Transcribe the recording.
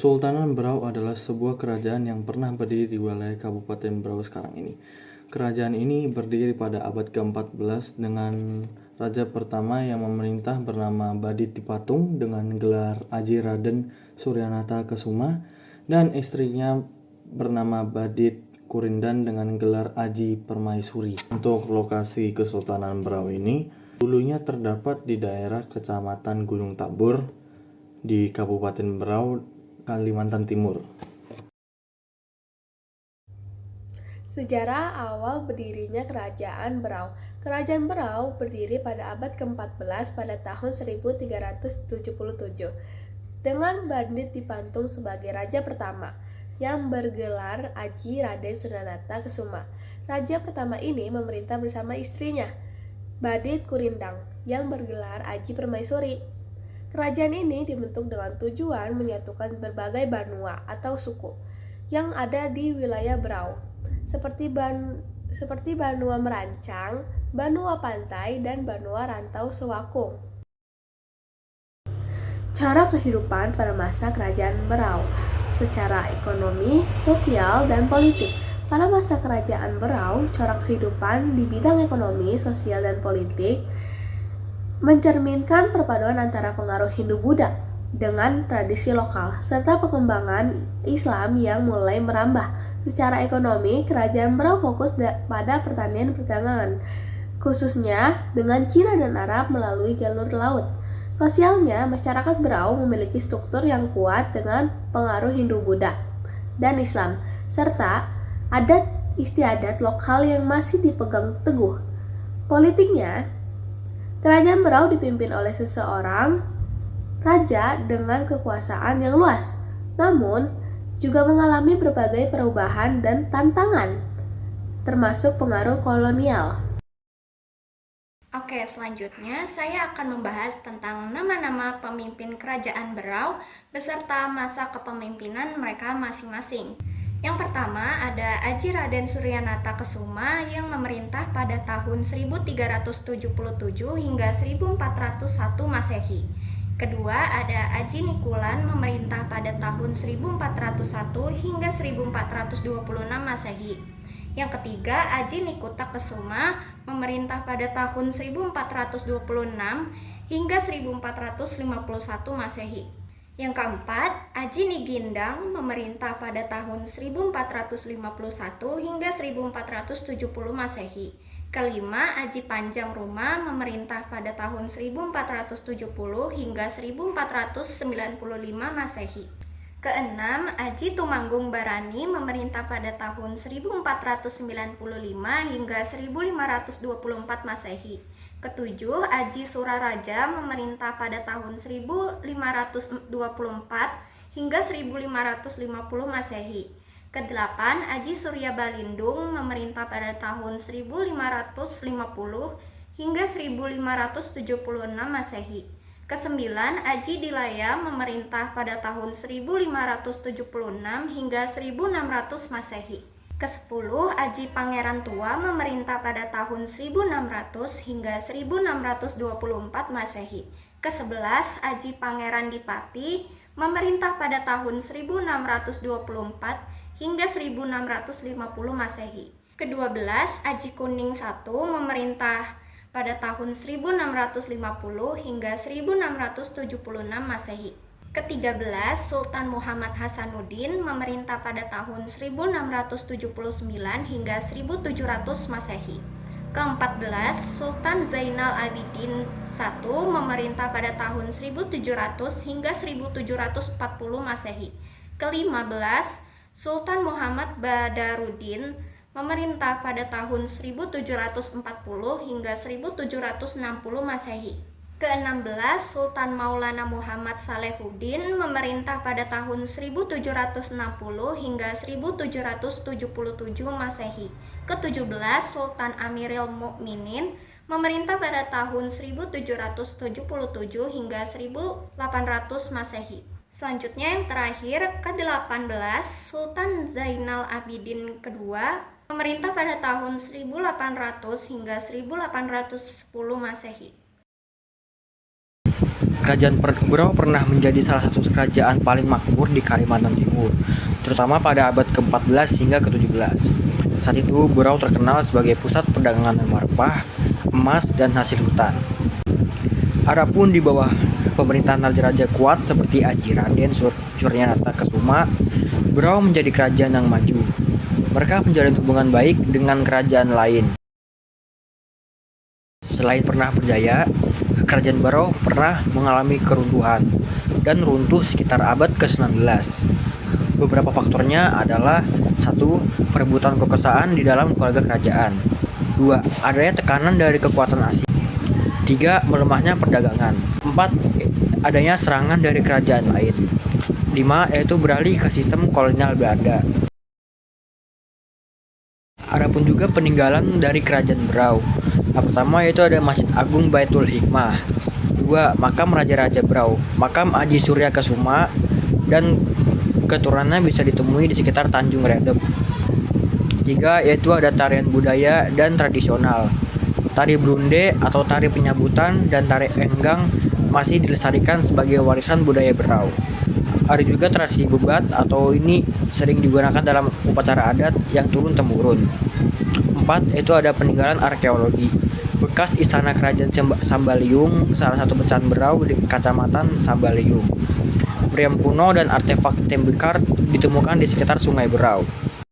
Kesultanan Berau adalah sebuah kerajaan yang pernah berdiri di wilayah Kabupaten Berau sekarang ini. Kerajaan ini berdiri pada abad ke-14 dengan raja pertama yang memerintah bernama Badit Dipatung dengan gelar Aji Raden Suryanata Kesuma dan istrinya bernama Badit Kurindan dengan gelar Aji Permaisuri. Untuk lokasi Kesultanan Berau ini dulunya terdapat di daerah Kecamatan Gunung Tabur di Kabupaten Berau, Kalimantan Timur. Sejarah awal berdirinya Kerajaan Berau. Kerajaan Berau berdiri pada abad ke-14 pada tahun 1377 dengan Bandit Dipantung sebagai raja pertama yang bergelar Aji Raden Suryanata Kesuma. Raja pertama ini memerintah bersama istrinya, Badit Kurindang, yang bergelar Aji Permaisuri. Kerajaan ini dibentuk dengan tujuan menyatukan berbagai banua atau suku yang ada di wilayah Berau, seperti Banua Merancang, Banua Pantai, dan Banua Rantau Sewakung. Cara kehidupan pada masa Kerajaan Berau secara ekonomi, sosial, dan politik. Pada masa Kerajaan Berau, corak kehidupan di bidang ekonomi, sosial, dan politik mencerminkan perpaduan antara pengaruh Hindu-Buddha dengan tradisi lokal, serta pengembangan Islam yang mulai merambah. Secara ekonomi, Kerajaan Berau fokus pada pertanian perdagangan, khususnya dengan Cina dan Arab melalui jalur laut. Sosialnya, masyarakat Berau memiliki struktur yang kuat dengan pengaruh Hindu-Buddha dan Islam, serta adat istiadat lokal yang masih dipegang teguh. Politiknya, Kerajaan Berau dipimpin oleh seseorang raja dengan kekuasaan yang luas, namun juga mengalami berbagai perubahan dan tantangan, termasuk pengaruh kolonial. Oke, selanjutnya saya akan membahas tentang nama-nama pemimpin Kerajaan Berau beserta masa kepemimpinan mereka masing-masing. Yang pertama ada Aji Raden Suryanata Kesuma yang memerintah pada tahun 1377 hingga 1401 Masehi. Kedua ada Aji Nikulan memerintah pada tahun 1401 hingga 1426 Masehi. Yang ketiga, Aji Nikuta Kesuma memerintah pada tahun 1426 hingga 1451 Masehi. Yang keempat, Aji Nigindang memerintah pada tahun 1451 hingga 1470 Masehi. Kelima, Aji Panjang Ruma memerintah pada tahun 1470 hingga 1495 Masehi. Keenam, Aji Tumanggung Barani memerintah pada tahun 1495 hingga 1524 Masehi. Ketujuh, Aji Suraraja memerintah pada tahun 1524 hingga 1550 Masehi. Kedelapan, Aji Surya Balindung memerintah pada tahun 1550 hingga 1576 Masehi. Kesembilan, Aji Dilaya memerintah pada tahun 1576 hingga 1600 Masehi. Kesepuluh, Aji Pangeran Tua memerintah pada tahun 1600 hingga 1624 Masehi. Kesebelas, Aji Pangeran Dipati memerintah pada tahun 1624 hingga 1650 Masehi. Kedua belas, Aji Kuning I memerintah pada tahun 1650 hingga 1676 Masehi. Ke-13, Sultan Muhammad Hasanuddin memerintah pada tahun 1679 hingga 1700 Masehi. Ke-14, Sultan Zainal Abidin I memerintah pada tahun 1700 hingga 1740 Masehi. Ke-15, Sultan Muhammad Badaruddin memerintah pada tahun 1740 hingga 1760 Masehi. Ke-16, Sultan Maulana Muhammad Salehuddin memerintah pada tahun 1760 hingga 1777 Masehi. Ke-17, Sultan Amirul Mukminin memerintah pada tahun 1777 hingga 1800 Masehi. Selanjutnya yang terakhir, ke-18, Sultan Zainal Abidin II memerintah pada tahun 1800 hingga 1810 Masehi. Kerajaan Berau pernah menjadi salah satu kerajaan paling makmur di Kalimantan Timur, terutama pada abad ke-14 hingga ke-17. Saat itu, Berau terkenal sebagai pusat perdagangan rempah, emas, dan hasil hutan. Adapun di bawah pemerintahan raja-raja kuat seperti Aji Raden Suryanata Kesuma, Berau menjadi kerajaan yang maju. Mereka menjalin hubungan baik dengan kerajaan lain. Selain pernah berjaya, kerajaan Berau pernah mengalami keruntuhan dan runtuh sekitar abad ke-19. Beberapa faktornya adalah 1. Perebutan kekuasaan di dalam keluarga kerajaan. 2. Adanya tekanan dari kekuatan asing. 3. Melemahnya perdagangan. 4. Adanya serangan dari kerajaan lain. 5. Yaitu beralih ke sistem kolonial Belanda. Adapun juga peninggalan dari kerajaan Berau. Yang pertama yaitu ada Masjid Agung Baitul Hikmah. 2. Makam Raja-Raja Berau, makam Aji Surya Kesuma, dan keturunannya bisa ditemui di sekitar Tanjung Redep. 3. Yaitu ada tarian budaya dan tradisional. Tari Brunde atau tari penyambutan dan tari enggang masih dilestarikan sebagai warisan budaya Berau. Ada juga tradisi bebat atau ini sering digunakan dalam upacara adat yang turun-temurun. 4. Yaitu ada peninggalan arkeologi. Bekas istana kerajaan Sambaliung, salah satu pecahan Berau di Kecamatan Sambaliung. Meriam kuno dan artefak tembikar ditemukan di sekitar Sungai Berau.